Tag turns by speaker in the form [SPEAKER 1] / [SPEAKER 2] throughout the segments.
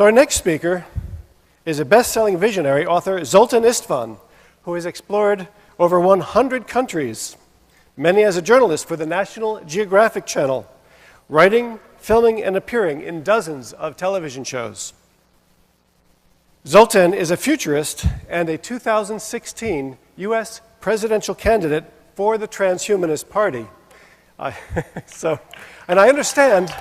[SPEAKER 1] So our next speaker is a best-selling visionary author, Zoltan Istvan, who has explored over 100 countries, many as a journalist for the National Geographic Channel, writing, filming, and appearing in dozens of television shows. Zoltan is a futurist and a 2016 U.S. presidential candidate for the Transhumanist Party. And I understand,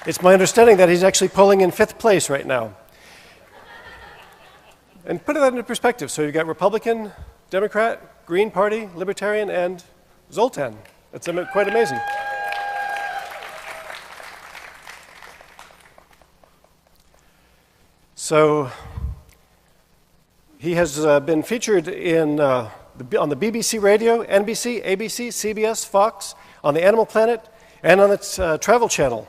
[SPEAKER 1] it's my understanding that he's actually polling in 5th place right now. And put that into perspective. So you've got Republican, Democrat, Green Party, Libertarian, and Zoltan. That's quite amazing. So he has been featured on the BBC Radio, NBC, ABC, CBS, Fox, on the Animal Planet, and on its Travel Channel.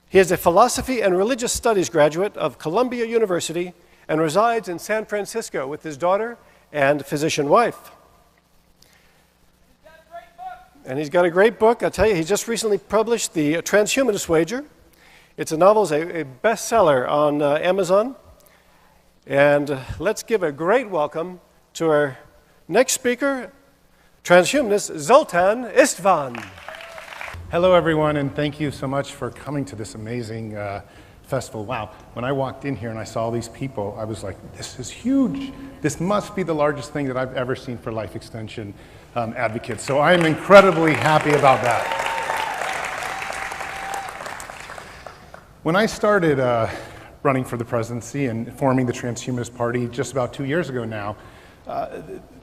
[SPEAKER 1] He is a philosophy and religious studies graduate of Columbia University and resides in San Francisco with his daughter and physician wife. And he's got a great book. I'll tell you, he just recently published The Transhumanist Wager. It's a novel, a bestseller on Amazon. And let's give a great welcome to our next speaker, transhumanist Zoltan Istvan.
[SPEAKER 2] Hello, everyone, and thank you so much for coming to this amazing festival. Wow, when I walked in here and I saw all these people, I was like, this is huge. This must be the largest thing that I've ever seen for life extension advocates. So I am incredibly happy about that. When I started running for the presidency and forming the Transhumanist Party just about 2 years ago now,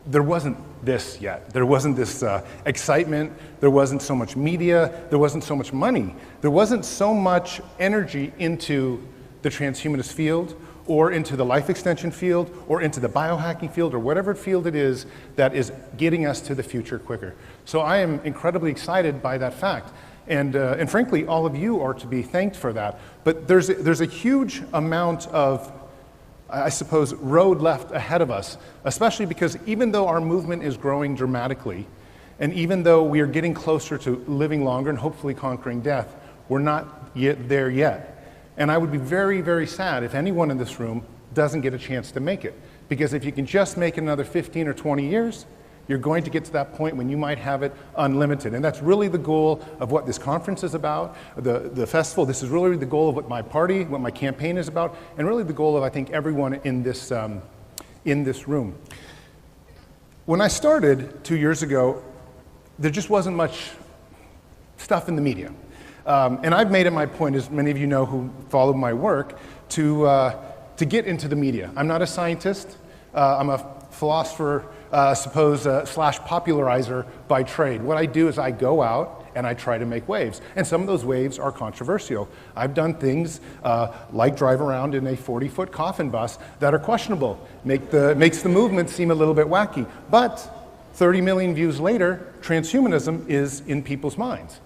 [SPEAKER 2] there wasn't this yet. There wasn't this excitement. There wasn't so much media. There wasn't so much money. There wasn't so much energy into the transhumanist field or into the life extension field or into the biohacking field or whatever field it is that is getting us to the future quicker. So I am incredibly excited by that fact. And frankly, all of you are to be thanked for that. But there's a huge amount of, I suppose, road left ahead of us, especially because even though our movement is growing dramatically, and even though we are getting closer to living longer and hopefully conquering death, we're not yet there yet. And I would be very, very sad if anyone in this room doesn't get a chance to make it. Because if you can just make it another 15 or 20 years, you're going to get to that point when you might have it unlimited. And that's really the goal of what this conference is about, the festival. This is really the goal of what my party, what my campaign is about, and really the goal of, I think, everyone in this room. When I started 2 years ago, there just wasn't much stuff in the media. And I've made it my point, as many of you know who follow my work, to get into the media. I'm not a scientist. I'm a philosopher, slash popularizer by trade. What I do is I go out and I try to make waves. And some of those waves are controversial. I've done things like drive around in a 40-foot coffin bus that are questionable, makes the movement seem a little bit wacky. But 30 million views later, transhumanism is in people's minds.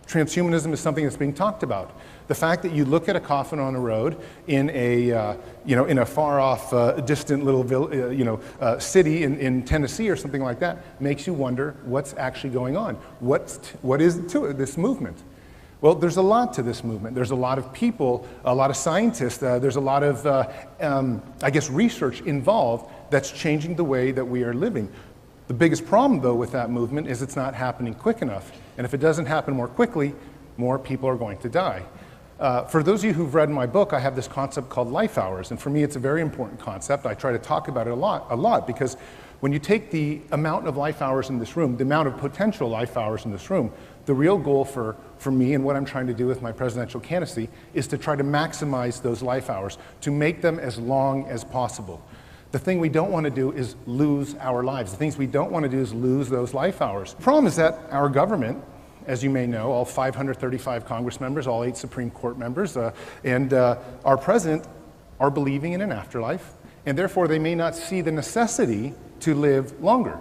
[SPEAKER 2] Transhumanism is something that's being talked about. The fact that you look at a coffin on a road in a far-off, distant little city in Tennessee or something like that makes you wonder what's actually going on. What is to this movement? Well, there's a lot to this movement. There's a lot of people, a lot of scientists. There's a lot of, research involved that's changing the way that we are living. The biggest problem, though, with that movement is it's not happening quick enough. And if it doesn't happen more quickly, more people are going to die. For those of you who've read my book, I have this concept called life hours. And for me, it's a very important concept. I try to talk about it a lot, because when you take the amount of life hours in this room, the amount of potential life hours in this room, the real goal for me and what I'm trying to do with my presidential candidacy is to try to maximize those life hours, to make them as long as possible. The thing we don't want to do is lose our lives. The things we don't want to do is lose those life hours. The problem is that our government, as you may know, all 535 Congress members, all 8 Supreme Court members, and our president are believing in an afterlife, and therefore they may not see the necessity to live longer.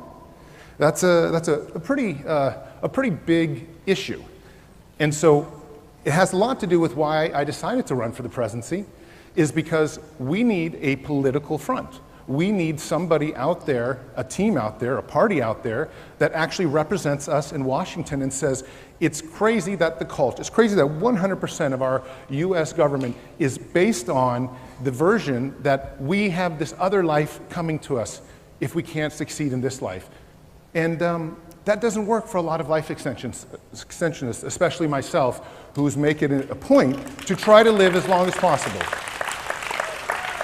[SPEAKER 2] That's a pretty big issue. And so it has a lot to do with why I decided to run for the presidency, is because we need a political front. we need somebody out there, a team out there, a party out there that actually represents us in Washington and says, it's crazy that the culture, it's crazy that 100% of our US government is based on the version that we have this other life coming to us if we can't succeed in this life. And that doesn't work for a lot of life extensionists, especially myself, who's making it a point to try to live as long as possible.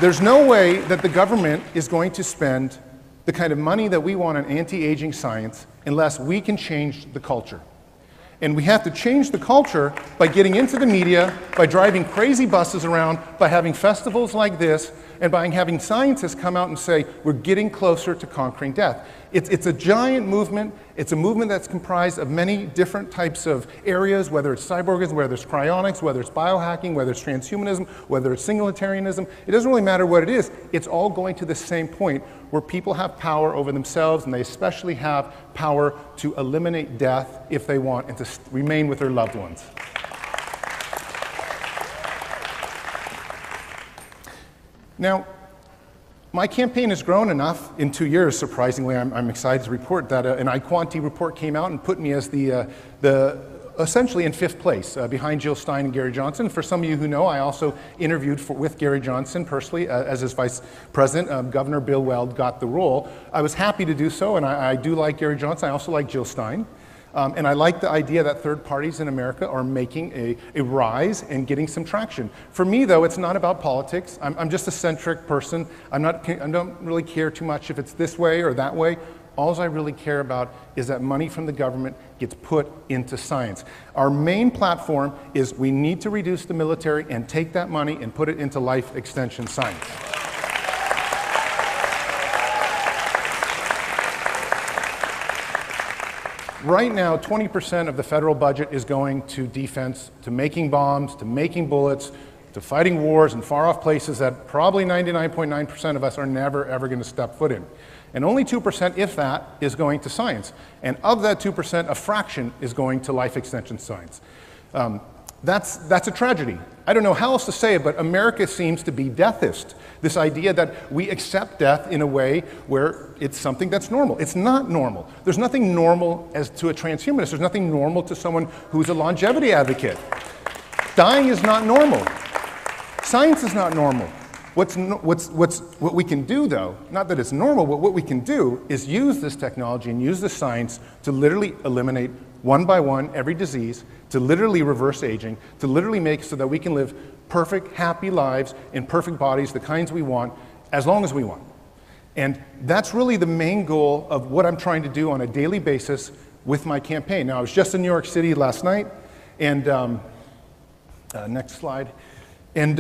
[SPEAKER 2] There's no way that the government is going to spend the kind of money that we want on anti-aging science unless we can change the culture. And we have to change the culture by getting into the media, by driving crazy buses around, by having festivals like this, and by having scientists come out and say, we're getting closer to conquering death. It's a giant movement. It's a movement that's comprised of many different types of areas, whether it's cyborgism, whether it's cryonics, whether it's biohacking, whether it's transhumanism, whether it's singularitarianism. It doesn't really matter what it is. It's all going to the same point where people have power over themselves, and they especially have power to eliminate death if they want and to remain with their loved ones. Now, my campaign has grown enough in 2 years, surprisingly. I'm excited to report that an iQuanti report came out and put me as essentially in 5th place, behind Jill Stein and Gary Johnson. For some of you who know, I also interviewed with Gary Johnson personally as his vice president. Governor Bill Weld got the role. I was happy to do so, and I do like Gary Johnson. I also like Jill Stein. And I like the idea that third parties in America are making a rise and getting some traction. For me, though, it's not about politics. I'm just a centric person. I don't really care too much if it's this way or that way. All I really care about is that money from the government gets put into science. Our main platform is we need to reduce the military and take that money and put it into life extension science. Right now, 20% of the federal budget is going to defense, to making bombs, to making bullets, to fighting wars in far-off places that probably 99.9% of us are never, ever going to step foot in. And only 2%, if that, is going to science. And of that 2%, a fraction is going to life extension science. That's a tragedy. I don't know how else to say it, but America seems to be deathist. This idea that we accept death in a way where it's something that's normal. It's not normal. There's nothing normal as to a transhumanist. There's nothing normal to someone who's a longevity advocate. Dying is not normal. Science is not normal. What we can do, though, not that it's normal, but what we can do is use this technology and use this science to literally eliminate one by one every disease, to literally reverse aging, to literally make it so that we can live perfect, happy lives in perfect bodies, the kinds we want, as long as we want. And that's really the main goal of what I'm trying to do on a daily basis with my campaign. Now, I was just in New York City last night, and next slide. And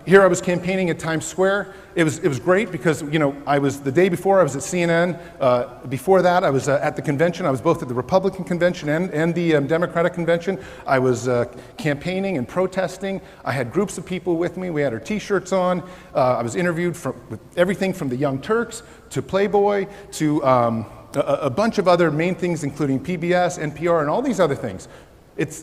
[SPEAKER 2] here I was campaigning at Times Square. It was great because, you know, the day before I was at CNN. Before that, I was at the convention. I was both at the Republican convention and the Democratic convention. I was campaigning and protesting. I had groups of people with me. We had our T-shirts on. I was interviewed with everything from the Young Turks to Playboy to a bunch of other main things, including PBS, NPR, and all these other things. It's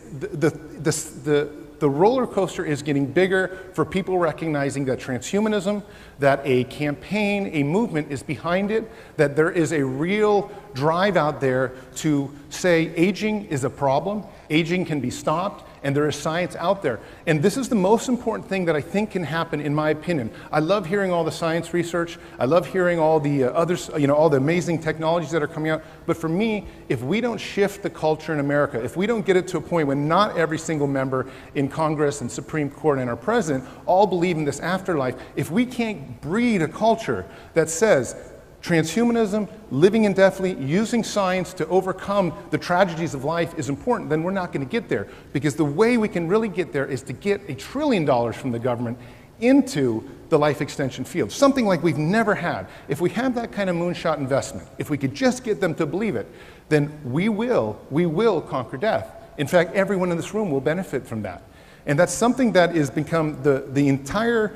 [SPEAKER 2] the roller coaster is getting bigger for people recognizing that transhumanism, that a campaign, a movement is behind it, that there is a real drive out there to say aging is a problem, aging can be stopped, and there is science out there. And this is the most important thing that I think can happen, in my opinion. I love hearing all the science research. I love hearing all the others, you know, all the amazing technologies that are coming out. But for me, if we don't shift the culture in America, if we don't get it to a point when not every single member in Congress and Supreme Court and our president all believe in this afterlife, if we can't breed a culture that says transhumanism, living indefinitely, using science to overcome the tragedies of life is important, then we're not going to get there. Because the way we can really get there is to get $1 trillion from the government into the life extension field, something like we've never had. If we have that kind of moonshot investment, if we could just get them to believe it, then we will conquer death. In fact, everyone in this room will benefit from that. And that's something that has become the entire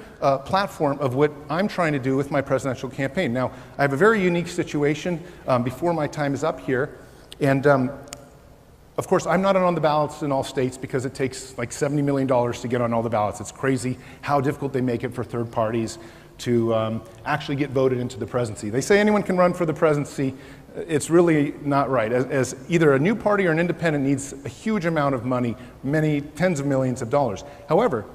[SPEAKER 2] platform of what I'm trying to do with my presidential campaign. Now, I have a very unique situation before my time is up here. And of course, I'm not on the ballots in all states because it takes like $70 million to get on all the ballots. It's crazy how difficult they make it for third parties. to actually get voted into the presidency. They say anyone can run for the presidency. It's really not right, as either a new party or an independent needs a huge amount of money, many tens of millions of dollars. However,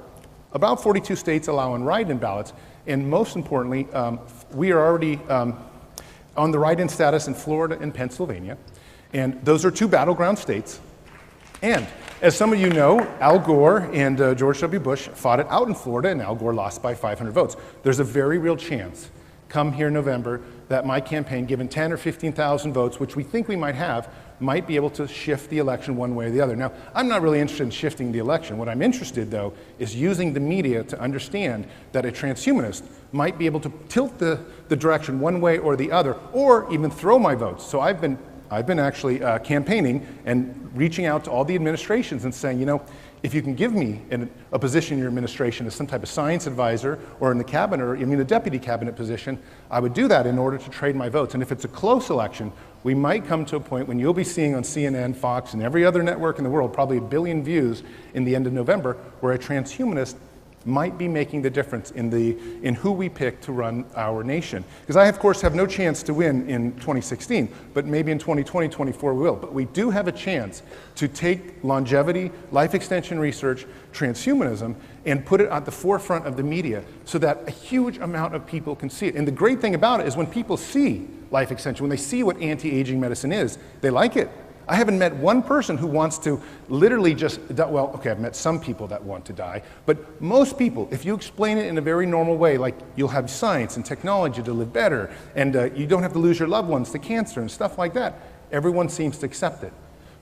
[SPEAKER 2] about 42 states allow in write-in ballots, and most importantly, we are already on the write-in status in Florida and Pennsylvania, and those are two battleground states. And as some of you know, Al Gore and George W. Bush fought it out in Florida, and Al Gore lost by 500 votes. There's a very real chance, come here November, that my campaign, given 10 or 15,000 votes, which we think we might have, might be able to shift the election one way or the other. Now, I'm not really interested in shifting the election. What I'm interested, though, is using the media to understand that a transhumanist might be able to tilt the direction one way or the other, or even throw my votes. So I've been actually campaigning and reaching out to all the administrations and saying, you know, if you can give me a position in your administration as some type of science advisor or in the cabinet, or a deputy cabinet position, I would do that in order to trade my votes. And if it's a close election, we might come to a point when you'll be seeing on CNN, Fox, and every other network in the world, probably 1 billion views in the end of November, where a transhumanist might be making the difference in who we pick to run our nation. Because I, of course, have no chance to win in 2016, but maybe in 2020, 24 we will. But we do have a chance to take longevity, life extension research, transhumanism, and put it at the forefront of the media so that a huge amount of people can see it. And the great thing about it is when people see life extension, when they see what anti-aging medicine is, they like it. I haven't met one person who wants to literally just, well, okay, I've met some people that want to die, but most people, if you explain it in a very normal way, like you'll have science and technology to live better, and you don't have to lose your loved ones to cancer and stuff like that, everyone seems to accept it.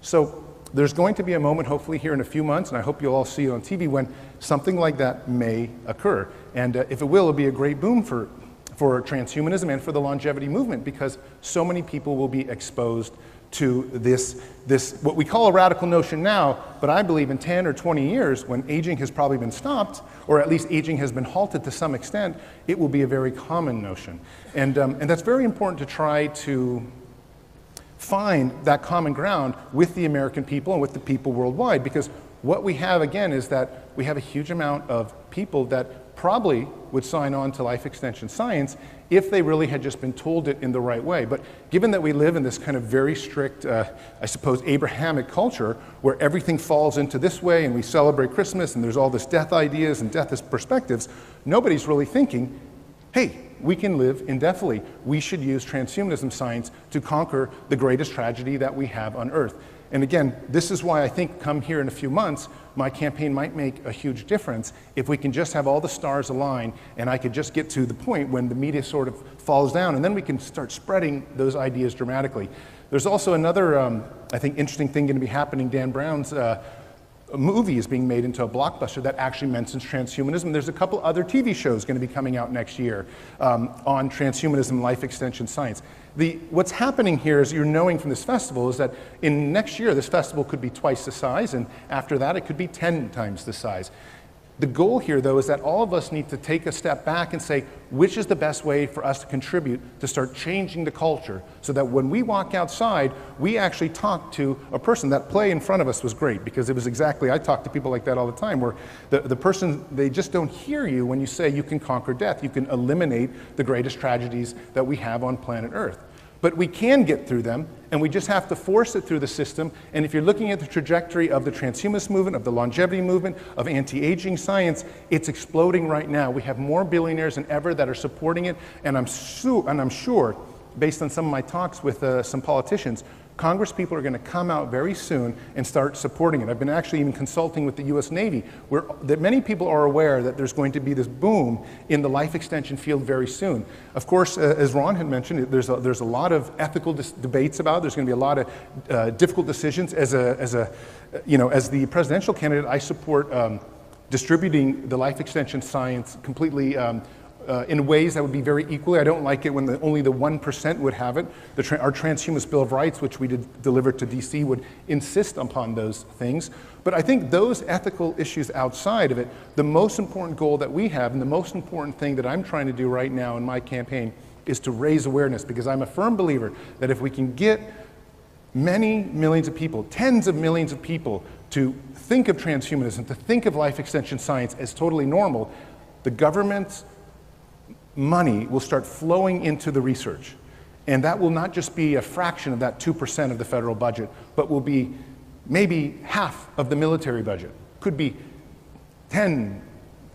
[SPEAKER 2] So there's going to be a moment, hopefully here in a few months, and I hope you'll all see it on TV, when something like that may occur. And if it will, it'll be a great boom for transhumanism and for the longevity movement, because so many people will be exposed to this what we call a radical notion now, but I believe in 10 or 20 years, when aging has probably been stopped, or at least aging has been halted to some extent, it will be a very common notion. And that's very important to try to find that common ground with the American people and with the people worldwide, because what we have, again, is that we have a huge amount of people that probably would sign on to life extension science if they really had just been told it in the right way. But given that we live in this kind of very strict, I suppose, Abrahamic culture, where everything falls into this way, and we celebrate Christmas, and there's all this death ideas and death perspectives, nobody's really thinking, hey, we can live indefinitely. We should use transhumanism science to conquer the greatest tragedy that we have on Earth. And again, this is why I think come here in a few months, my campaign might make a huge difference if we can just have all the stars align, and I could just get to the point when the media sort of falls down, and then we can start spreading those ideas dramatically. There's also another, I think, interesting thing going to be happening. Dan Brown's movie is being made into a blockbuster that actually mentions transhumanism. There's a couple other TV shows going to be coming out next year on transhumanism, life extension science. What's happening here, as you're knowing from this festival, is that in next year this festival could be twice the size, and after that it could be 10 times the size. The goal here, though, is that all of us need to take a step back and say, which is the best way for us to contribute to start changing the culture, so that when we walk outside, we actually talk to a person. That play in front of us was great, because it was exactly, I talk to people like that all the time, where the person, they just don't hear you when you say you can conquer death, you can eliminate the greatest tragedies that we have on planet Earth. But we can get through them, and we just have to force it through the system. And if you're looking at the trajectory of the transhumanist movement, of the longevity movement, of anti-aging science, it's exploding right now. We have more billionaires than ever that are supporting it, and I'm sure, based on some of my talks with some politicians, Congress people are going to come out very soon and start supporting it. I've been actually even consulting with the US Navy, where that many people are aware that there's going to be this boom in the life extension field very soon. Of course, as Ron had mentioned, there's a lot of ethical debates about it. There's going to be a lot of difficult decisions. As the presidential candidate, I support distributing the life extension science completely in ways that would be very equally. I don't like it when only the 1% would have it. Our Transhumanist Bill of Rights, which we delivered to DC, would insist upon those things. But I think those ethical issues outside of it, the most important goal that we have, and the most important thing that I'm trying to do right now in my campaign, is to raise awareness, because I'm a firm believer that if we can get many millions of people, tens of millions of people, to think of transhumanism, to think of life extension science as totally normal, the governments, money will start flowing into the research. And that will not just be a fraction of that 2% of the federal budget, but will be maybe half of the military budget. Could be $10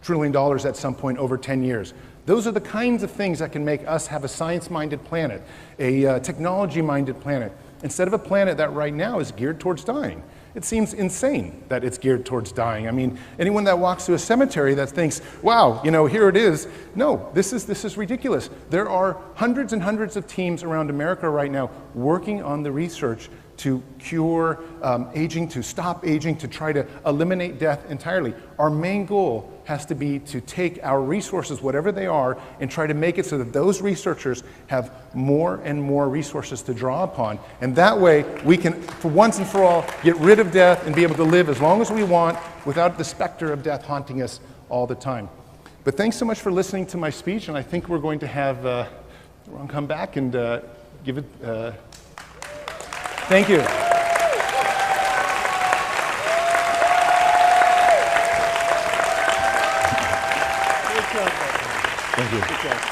[SPEAKER 2] trillion at some point over 10 years. Those are the kinds of things that can make us have a science-minded planet, a technology-minded planet, instead of a planet that right now is geared towards dying. It seems insane that it's geared towards dying. I mean, anyone that walks through a cemetery that thinks, wow, you know, here it is. No, this is ridiculous. There are hundreds and hundreds of teams around America right now working on the research to cure aging, to stop aging, to try to eliminate death entirely. Our main goal has to be to take our resources, whatever they are, and try to make it so that those researchers have more and more resources to draw upon. And that way, we can, for once and for all, get rid of death and be able to live as long as we want without the specter of death haunting us all the time. But thanks so much for listening to my speech, and I think we're going to have Ron come back and give it. Thank you. Thank you.